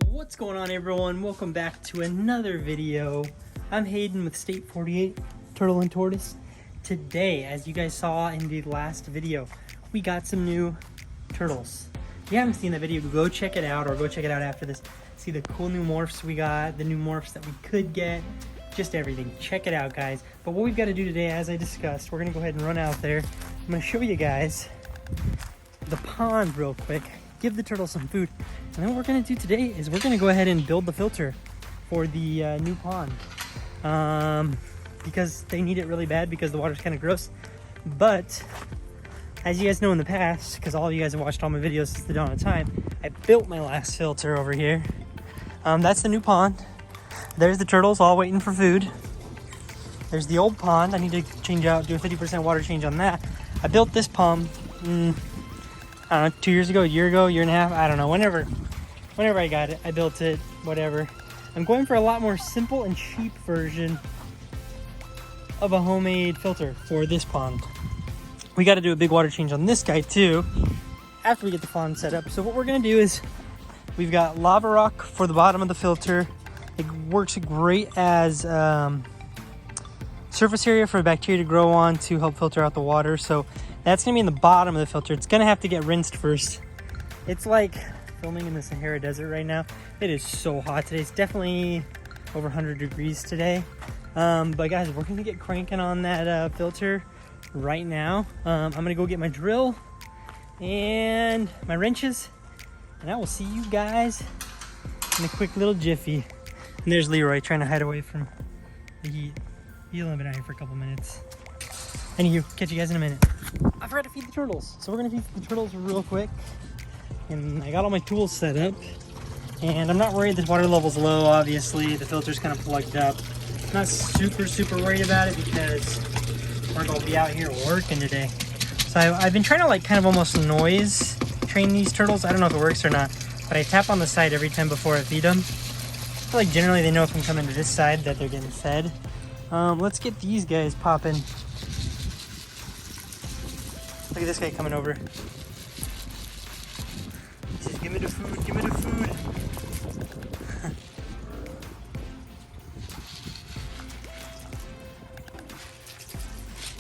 What's going on, everyone? Welcome back to another video. I'm Hayden with State 48 Turtle and Tortoise. Today, as you guys saw in the last video, we got some new turtles. If you haven't seen the video, go check it out, or go check it out after this. See the cool new morphs we got, the new morphs that we could get, just everything. Check it out, guys. But what we've got to do today, as I discussed, we're gonna go ahead and run out there. I'm gonna show you guys the pond real quick, give the turtles some food, and then what we're gonna do today is we're gonna go ahead and build the filter for the new pond, because they need it really bad because the water's kind of gross. But as you guys know in the past, because all of you guys have watched all my videos since the dawn of time, I built my last filter over here. That's the new pond. There's the turtles all waiting for food. There's the old pond. I need to change out, do a 50% water change on that. I built this pond I don't know, 2 years ago, a year ago, year and a half, I don't know, whenever I got it, I built it, whatever. I'm going for a lot more simple and cheap version of a homemade filter for this pond. We got to do a big water change on this guy too after we get the pond set up. So what we're going to do is we've got lava rock for the bottom of the filter. It works great as surface area for bacteria to grow on to help filter out the water. So that's gonna be in the bottom of the filter. It's gonna have to get rinsed first. It's like filming in the Sahara Desert right now. It is so hot today. It's definitely over 100 degrees today. But guys, we're gonna get cranking on that filter right now. I'm gonna go get my drill and my wrenches, and I will see you guys in a quick little jiffy. And there's Leroy trying to hide away from the heat. He'll only been out here for a couple minutes. Anywho, catch you guys in a minute. I forgot to feed the turtles, so we're gonna feed the turtles real quick. And I got all my tools set up, and I'm not worried the water level's low. Obviously, the filter's kind of plugged up. Not super worried about it because we're gonna be out here working today. So I've been trying to like kind of almost noise train these turtles. I don't know if it works or not, but I tap on the side every time before I feed them. I feel like generally they know if I'm coming to this side that they're getting fed. Let's get these guys popping. Look at this guy coming over. He says, give me the food, give me the food.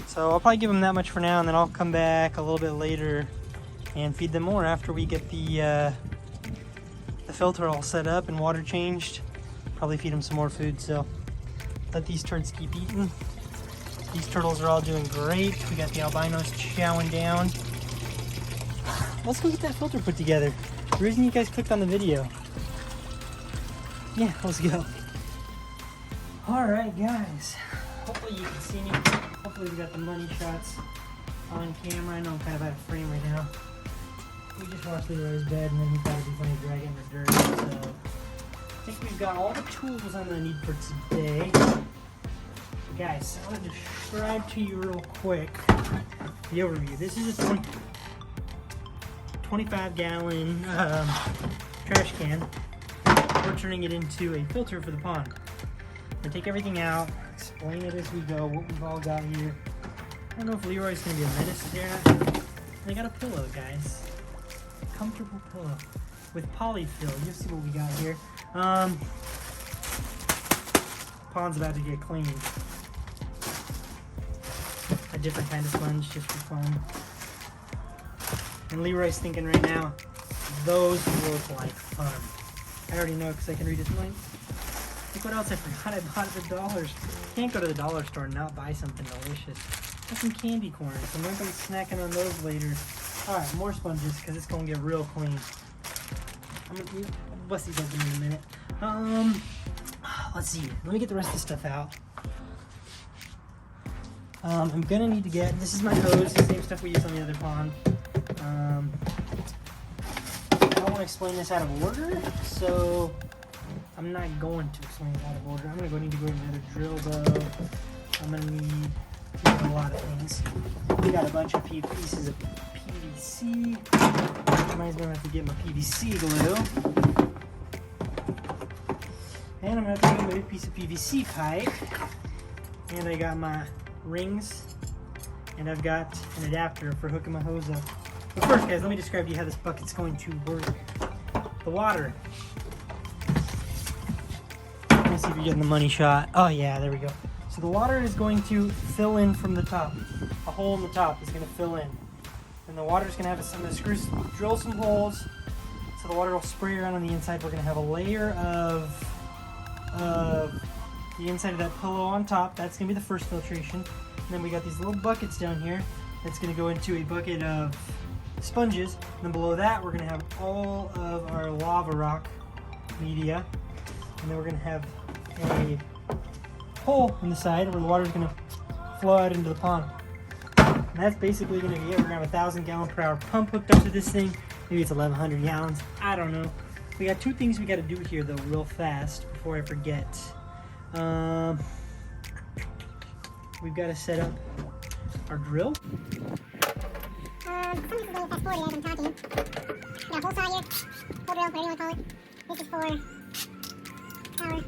So I'll probably give them that much for now, and then I'll come back a little bit later and feed them more after we get the filter all set up and water changed. Probably feed them some more food, so let these turds keep eating. These turtles are all doing great. We got the albinos chowing down. Let's go get that filter put together. The reason you guys clicked on the video. Yeah, let's go. Alright guys, hopefully you can see me. Hopefully we got the money shots on camera. I know I'm kind of out of frame right now. We just washed Leroy's bed, and then he thought it'd be funny dragging in the dirt. So I think we've got all the tools I'm gonna need for today. Guys, I want to describe to you real quick the overview. This is a 25-gallon trash can. We're turning it into a filter for the pond. We're gonna take everything out, explain it as we go, what we've all got here. I don't know if Leroy's gonna be a menace there. I got a pillow, guys. A comfortable pillow with polyfill. You'll see what we got here. Pond's about to get cleaned. A different kind of sponge just for fun. And Leroy's thinking right now, those look like fun. I already know because I can read his mind. Look what else I forgot I bought at the Dollars. Can't go to the dollar store and not buy something delicious. Got some candy corn, so I'm going to be snacking on those later. Alright, more sponges because it's going to get real clean. I'm going to bust these open in a minute. Let's see. Let me get the rest of the stuff out. I'm gonna need to get, this is my hose, the same stuff we use on the other pond. I don't want to explain this out of order, so I'm not going to explain it out of order. I'm gonna need to go get another drill though. I'm gonna need a lot of things. We got a bunch of pieces of PVC. Reminds me I'm gonna have to get my PVC glue. And I'm gonna have to get a big piece of PVC pipe. And I got my rings, and I've got an adapter for hooking my hose up. But first, guys, let me describe to you how this bucket's going to work. The water me see if you're getting the money shot. Oh yeah, there we go. So the water is going to fill in from the top. A hole in the top is going to fill in. And the water is going to have some screws, drill some holes so the water will spray around on the inside. We're going to have a layer of the inside of that pillow on top. That's going to be the first filtration. And then we got these little buckets down here. That's going to go into a bucket of sponges. And then below that, we're going to have all of our lava rock media. And then we're going to have a hole in the side where the water is going to flow out into the pond. And that's basically going to be it. We're going to have a 1,000 gallon per hour pump hooked up to this thing. Maybe it's 1,100 gallons. I don't know. We got 2 things we got to do here though real fast before I forget. We've got to set up our drill. Some of this is going fast forward as I'm talking. We got a hole saw here, hole drill, whatever you want to call it. This is for our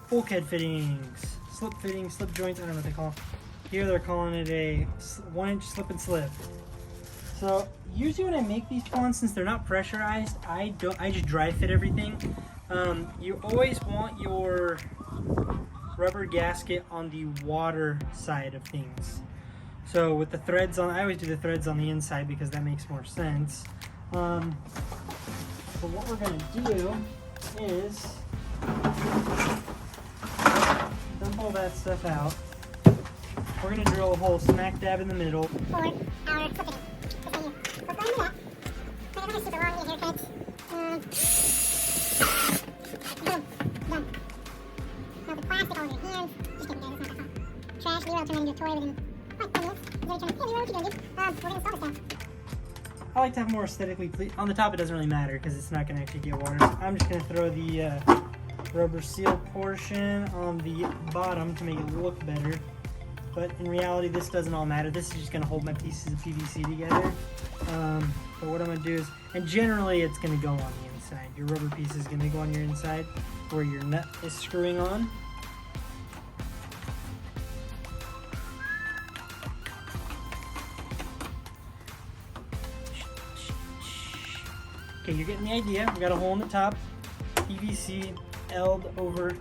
bulkhead fittings, slip joints, I don't know what they call them. Here they're calling it a 1-inch slip and slip. So usually when I make these ponds, since they're not pressurized, I just dry fit everything. You always want your rubber gasket on the water side of things. So with the threads on, I always do the threads on the inside because that makes more sense. So what we're going to do is dump all that stuff out. We're going to drill a hole smack dab in the middle. for our clipping. Continue. So go into that. I'm going to super long haircut. Boom. Done. Now the plastic all in your hands. Just kidding guys, it's not that hot. Trash, Leroy will turn that into a toy within like 10 minutes. He's going to turn, hey Leroy, what you doing, dude? We're going to install this now. I like to have more aesthetically pleasing. On the top it doesn't really matter because it's not going to actually get water. So I'm just going to throw the rubber seal portion on the bottom to make it look better. But in reality, this doesn't all matter. This is just going to hold my pieces of PVC together. But what I'm going to do is, and generally it's going to go on the inside. Your rubber piece is going to go on your inside where your nut is screwing on. Okay, you're getting the idea. We got a hole in the top, PVC L'd over,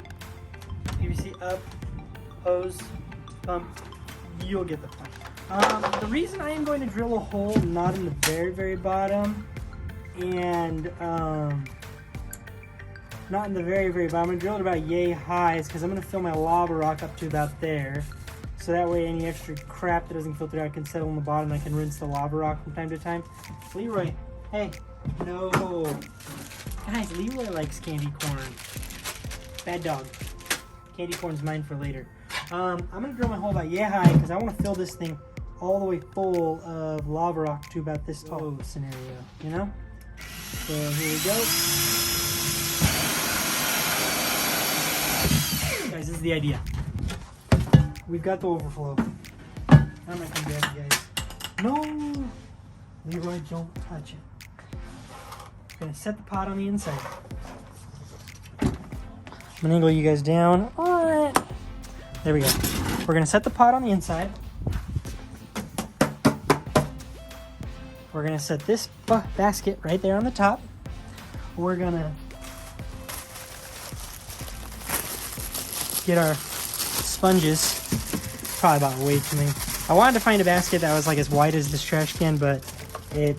PVC up, hose, pump. You'll get the point. The reason I am going to drill a hole not in the very, very bottom and not in the very, very bottom, I'm going to drill it about yay high is because I'm going to fill my lava rock up to about there. So that way any extra crap that doesn't filter out can settle in the bottom and I can rinse the lava rock from time to time. Leroy, hey, no. Guys, Leroy likes candy corn. Bad dog. Candy corn's mine for later. I'm going to drill my hole about yay high because I want to fill this thing all the way full of lava rock to about this tall scenario, you know? So here we go. Guys, this is the idea. We've got the overflow. I'm not going to grab you guys. No! Leroy, don't touch it. I'm going to set the pot on the inside. I'm going to angle you guys down. What? There we go. We're going to set the pot on the inside. We're going to set this basket right there on the top. We're going to get our sponges. Probably about way too many. I wanted to find a basket that was like as wide as this trash can, but it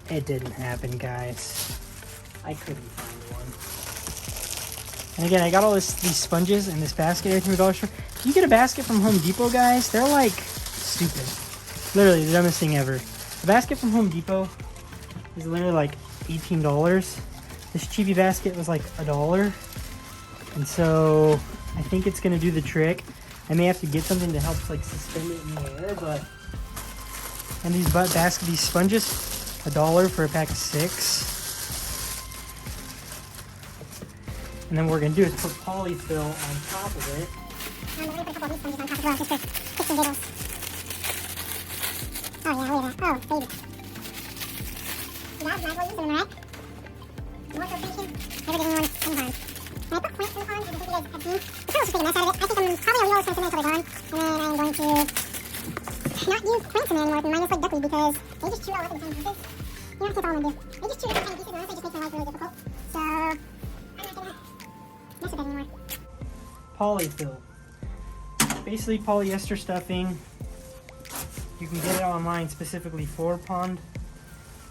didn't happen, guys. I couldn't find one. And again, I got all these sponges in this basket here from the dollar store. If you get a basket from Home Depot, guys, they're like stupid. Literally the dumbest thing ever. A basket from Home Depot is literally like $18. This cheapy basket was like $1. And so I think it's gonna do the trick. I may have to get something to help like suspend it in the air, but and these these sponges, $1 for a pack of 6. And then what we're gonna do is put polyfill on top of it. We're gonna put a couple of these sponges on top as well, just for kicks and giggles. Oh yeah, look at that. Oh, baby. You guys might as well use them, right? More filtration, never getting one anytime. Can I put points in the pond? I don't think you guys have seen. The pearls are taking a mess out of it. I think I'm probably a little sentiment until they're gone. And then I'm going to not use plants in there anymore, minus like duckweed, because they just chew it all up in tiny pieces. You know, that's all I'm gonna do. They just chew it up in tiny pieces, and honestly, it just makes my life really difficult. So, I'm not gonna mess with that anymore. Polyfill. Basically polyester stuffing. You can get it online specifically for pond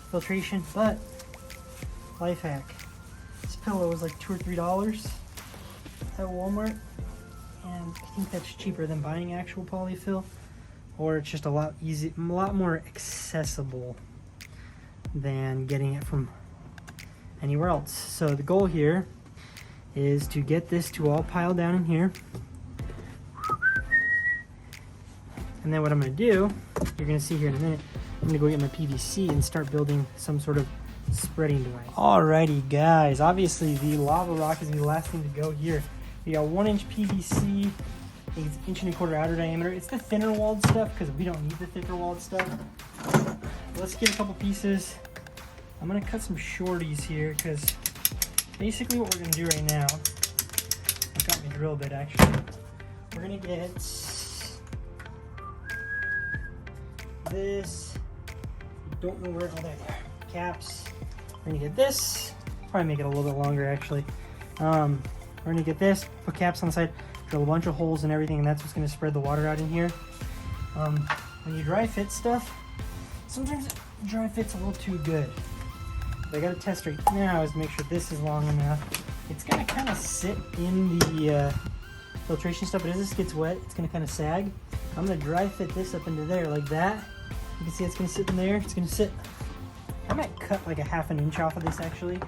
filtration, but life hack. This pillow was like $2 or $3 at Walmart, and I think that's cheaper than buying actual polyfill, or it's just a lot more accessible than getting it from anywhere else. So the goal here is to get this to all pile down in here. And then what I'm going to do, you're going to see here in a minute, I'm going to go get my PVC and start building some sort of spreading device. Alrighty guys, obviously the lava rock is the last thing to go here. We got 1-inch PVC, I think it's 1.25 outer diameter. It's the thinner walled stuff because we don't need the thicker walled stuff. Let's get a couple pieces. I'm going to cut some shorties here because basically what we're going to do right now, I've got my drill bit actually. We're going to get this, don't know where, oh there, caps. We're gonna get this, probably make it a little bit longer actually. We're gonna get this, put caps on the side, drill a bunch of holes and everything, and that's what's gonna spread the water out in here. When you dry fit stuff, sometimes dry fit's a little too good. But I gotta test right now is make sure this is long enough. It's gonna kind of sit in the filtration stuff, but as this gets wet, it's gonna kind of sag. I'm gonna dry fit this up into there like that. You can see it's gonna sit in there. It's gonna sit. I might cut like a 1/2 inch off of this actually,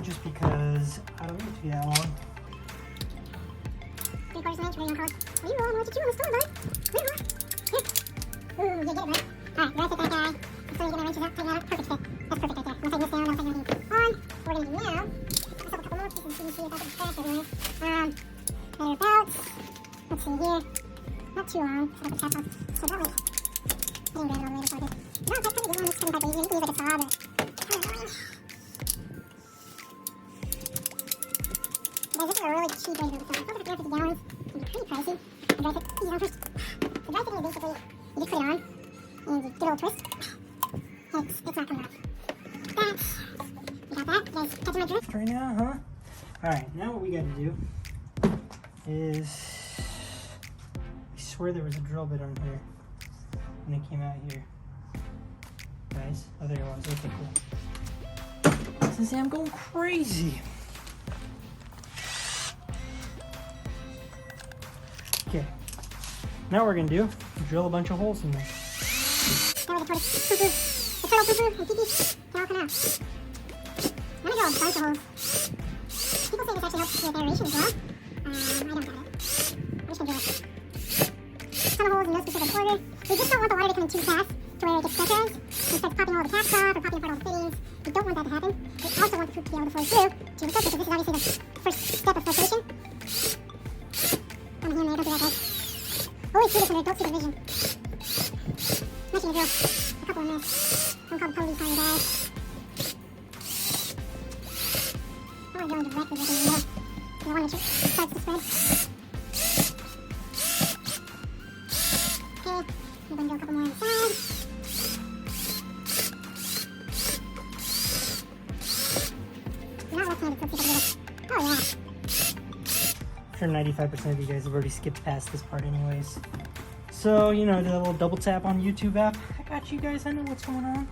just because I don't need it to be that long. 3/4 inch, what are you gonna call it? Are you rolling more? Did you want to store, bud? Ooh, you get it, right? Alright, dry fit that guy. So you get my wrenches up, tighten that up. Perfect fit. That's perfect right there. I'm gonna tighten this down, I'll tighten everything on. What we're gonna do now, let's have a couple more pieces of PVC if I can scratch everywhere. They're about, let's see here, not too long, so I can tap on. So about like, I didn't grab it all the way before I did. No, that's pretty good one, it's cutting quite easy. You can use like a saw, but guys, this is a really cheap way to do this. It's over 350 gallons, and pretty pricey. The dry fit, easy on first. The dry fitting is basically, you just put it on, and you give it a little twist, and it's not coming off. That, you got that? You guys catching my drift? Right now, huh? Alright, now what we gotta do is, I swear there was a drill bit on here when it came out here. Guys, oh there it was, okay cool. I was gonna say I'm going crazy. Okay, now what we're gonna do, drill a bunch of holes in there. Now we're gonna put the turtle poo-poo and pee-pee, they're all come out. I'm gonna drill a bunch of holes. People say this actually helps with aeration as well. I don't got it. I'm just gonna drill a ton of holes in no specific order. We just don't want the water to come in too fast to where it gets pressurized and starts popping all the caps off or popping apart all the fittings. We don't want that to happen. We also want the poop to be able to flow through to the filter because this is obviously the first step of filtration. Come here, man, don't do that, guys. Always do this when don't see the vision. I'm gonna drill a couple in this. Don't call the police on your dad. I want to go in directly with it in the middle. I want to make sure it starts to spread. Okay, I'm going to do a couple more on the side. You're not left-handed, so let's see if I can get it. Oh, yeah. I'm sure 95% of you guys have already skipped past this part anyways. So, you know, do a little double tap on the YouTube app. I got you guys, I know what's going on.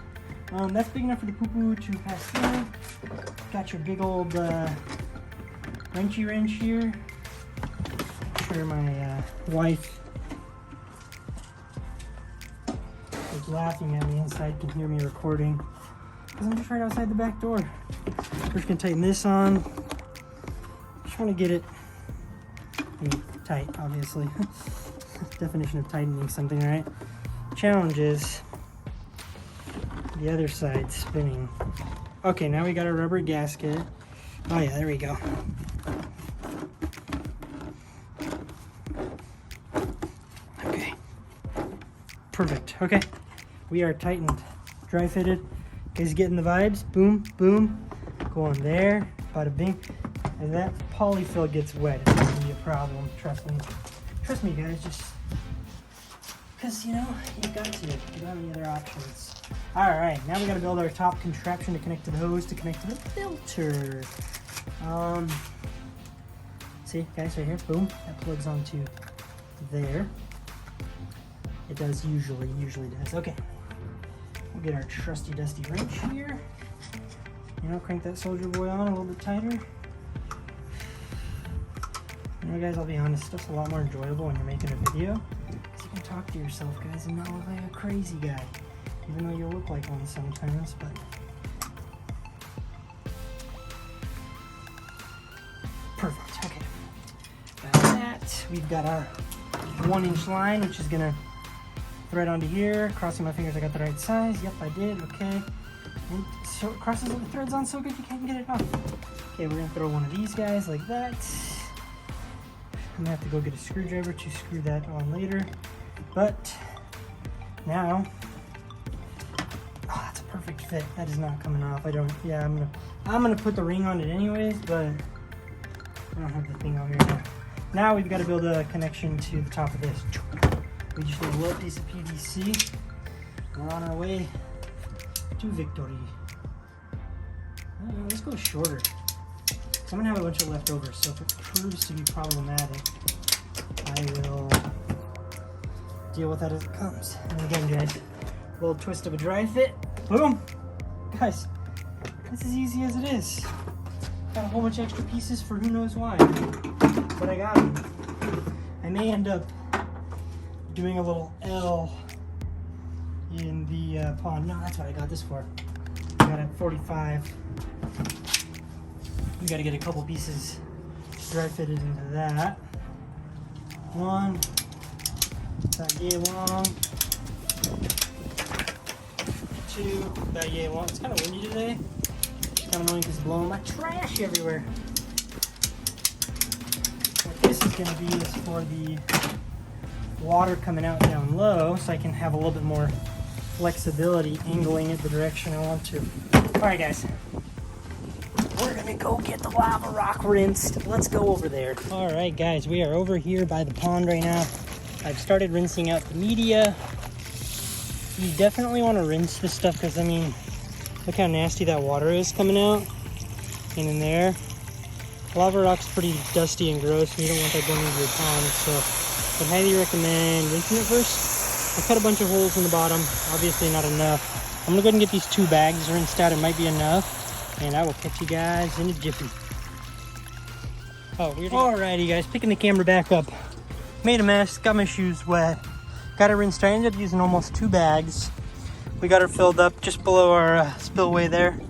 That's big enough for the poo-poo to pass through. Got your big old wrenchy wrench here. I'm sure my wife is laughing at me inside, can hear me recording. Because I'm just right outside the back door. First gonna tighten this on. Just want to get it tight, obviously. Definition of tightening something, right? Challenge is the other side spinning. Okay, now we got our rubber gasket. Oh yeah, there we go. Okay. Perfect. Okay. We are tightened. Dry fitted. Guys getting the vibes? Boom, boom. Go on there. Bada bing. As that polyfill gets wet, it's gonna be a problem. Trust me. Trust me, guys. Just because, you know, you got to. You don't have any other options. Alright, now we gotta build our top contraption to connect to the hose to connect to the filter. See, guys, right here, boom, that plugs onto there. It does usually does. Okay, we'll get our trusty dusty wrench here. You know, crank that soldier boy on a little bit tighter. You know, guys, I'll be honest, stuff's a lot more enjoyable when you're making a video. Because you can talk to yourself, guys, and not look like a crazy guy. Even though you look like one sometimes, but... Perfect, okay. Got that. We've got our 1-inch line, which is gonna thread onto here. Crossing my fingers, I got the right size. Yep, I did, okay. And so it crosses the threads on so good you can't get it off. Okay, we're gonna throw one of these guys like that. I'm gonna have to go get a screwdriver to screw that on later. But now, oh, that's a perfect fit. That is not coming off. I'm gonna put the ring on it anyways, but I don't have the thing on here now. Now we've got to build a connection to the top of this. We just need a little piece of PVC. We're on our way to victory. Let's go shorter. I'm gonna have a bunch of leftovers, so if it proves to be problematic, I will deal with that as it comes. And again, guys, a little twist of a dry fit. Boom! Guys, it's as easy as it is. Got a whole bunch of extra pieces for who knows why, but I got them. I may end up doing a little L in the pond. No, that's what I got this for. I got it at 45. We got to get a couple pieces dry fitted into that. One, about yay long. Two, about yay long. It's kind of windy today. It's kind of annoying because it's blowing my trash everywhere. What this is going to be is for the water coming out down low, so I can have a little bit more flexibility angling it the direction I want to. Alright guys, we're gonna go get the lava rock rinsed. Let's go over there. Alright guys, we are over here by the pond right now. I've started rinsing out the media. You definitely want to rinse this stuff because, I mean, look how nasty that water is coming out. And in there. Lava rock's pretty dusty and gross, and you don't want that going into your pond, so I highly recommend rinsing it first. I cut a bunch of holes in the bottom, obviously not enough. I'm gonna go ahead and get these 2 bags rinsed out, it might be enough. And I will catch you guys in a jiffy. Oh, weird. Alrighty guys, picking the camera back up. Made a mess, got my shoes wet. Got it rinsed, I ended up using almost 2 bags. We got her filled up just below our spillway there.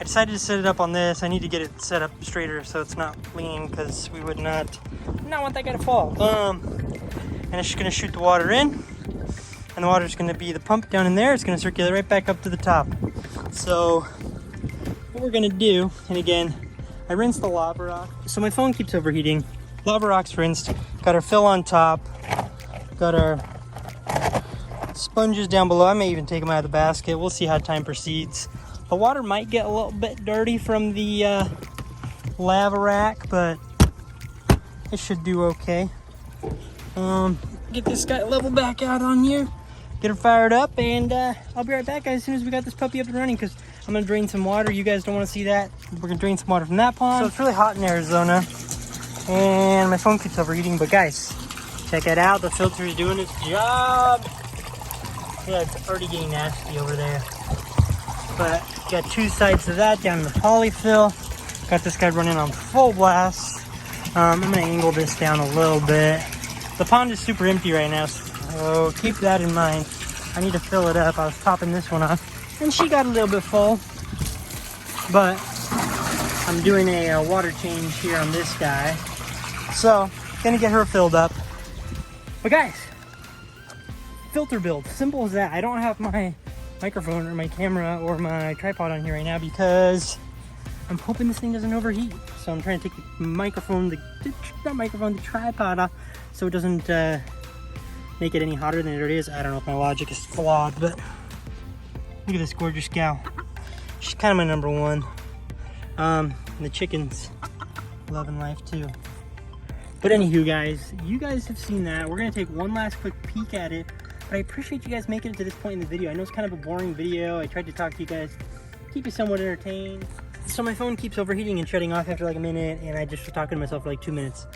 I decided to set it up on this. I need to get it set up straighter so it's not leaning because we would not want that guy to fall. And it's just gonna shoot the water in. And the water's gonna be the pump down in there. It's gonna circulate right back up to the top. So what we're gonna do, and again, I rinsed the lava rock. So my phone keeps overheating. Lava rock's rinsed. Got our fill on top. Got our sponges down below. I may even take them out of the basket. We'll see how time proceeds. The water might get a little bit dirty from the lava rack, but it should do okay. Get this guy level back out on here. Get her fired up, and I'll be right back, guys, as soon as we got this puppy up and running, because I'm going to drain some water. You guys don't want to see that. We're going to drain some water from that pond. So it's really hot in Arizona, and my phone keeps overheating, but guys, check it out. The filter is doing its job. Yeah, it's already getting nasty over there. But got 2 sides of that down in the polyfill. Got this guy running on full blast. I'm going to angle this down a little bit. The pond is super empty right now, so keep that in mind. I need to fill it up. I was topping this one off, and she got a little bit full. But I'm doing a water change here on this guy. So, gonna get her filled up. But guys, filter build, simple as that. I don't have my microphone or my camera or my tripod on here right now because I'm hoping this thing doesn't overheat. So I'm trying to take the microphone, the tripod off so it doesn't make it any hotter than it already is. I don't know if my logic is flawed, but look at this gorgeous gal. She's kind of my number one. The chickens loving life too. But anywho, guys, you guys have seen that. We're gonna take one last quick peek at it. But I appreciate you guys making it to this point in the video. I know it's kind of a boring video. I tried to talk to you guys, keep you somewhat entertained. So my phone keeps overheating and shutting off after like a minute, and I just was talking to myself for like 2 minutes.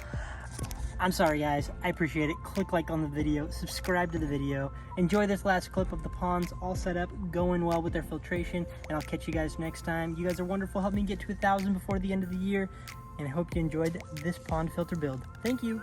I'm sorry guys, I appreciate it. Click like on the video, subscribe to the video, enjoy this last clip of the ponds all set up, going well with their filtration, and I'll catch you guys next time. You guys are wonderful, help me get to 1,000 before the end of the year, and I hope you enjoyed this pond filter build. Thank you.